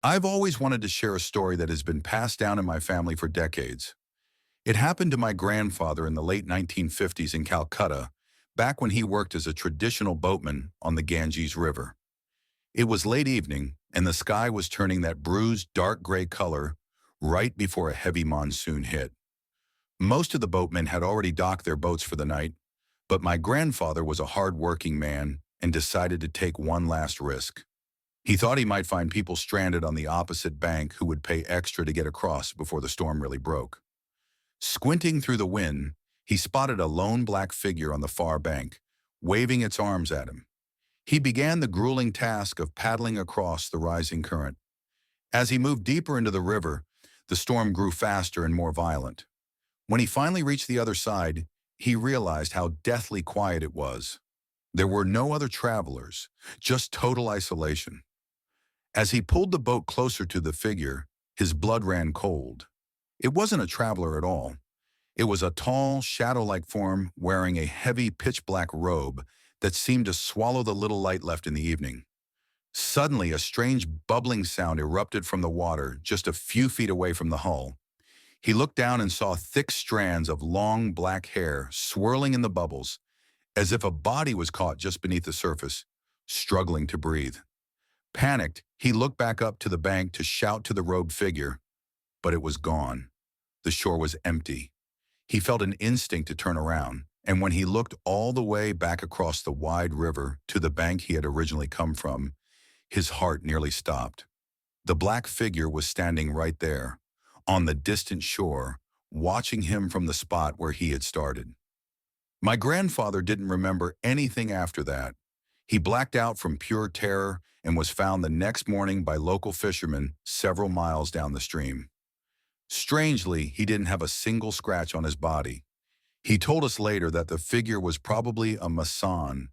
I've always wanted to share a story that has been passed down in my family for decades. It happened to my grandfather in the late 1950s in Calcutta, back when he worked as a traditional boatman on the Ganges River. It was late evening, and the sky was turning that bruised, dark gray color right before a heavy monsoon hit. Most of the boatmen had already docked their boats for the night, but my grandfather was a hard-working man and decided to take one last risk. He thought he might find people stranded on the opposite bank who would pay extra to get across before the storm really broke. Squinting through the wind, he spotted a lone black figure on the far bank, waving its arms at him. He began the grueling task of paddling across the rising current. As he moved deeper into the river, the storm grew faster and more violent. When he finally reached the other side, he realized how deathly quiet it was. There were no other travelers, just total isolation. As he pulled the boat closer to the figure, his blood ran cold. It wasn't a traveler at all. It was a tall, shadow-like form wearing a heavy, pitch-black robe that seemed to swallow the little light left in the evening. Suddenly, a strange bubbling sound erupted from the water just a few feet away from the hull. He looked down and saw thick strands of long, black hair swirling in the bubbles, as if a body was caught just beneath the surface, struggling to breathe. Panicked, he looked back up to the bank to shout to the robed figure, but it was gone. The shore was empty. He felt an instinct to turn around, and when he looked all the way back across the wide river to the bank he had originally come from, his heart nearly stopped. The black figure was standing right there, on the distant shore, watching him from the spot where he had started. My grandfather didn't remember anything after that. He blacked out from pure terror and was found the next morning by local fishermen several miles down the stream. Strangely, he didn't have a single scratch on his body. He told us later that the figure was probably a masan,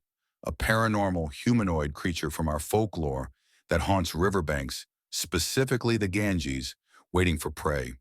a paranormal humanoid creature from our folklore that haunts riverbanks, specifically the Ganges, waiting for prey.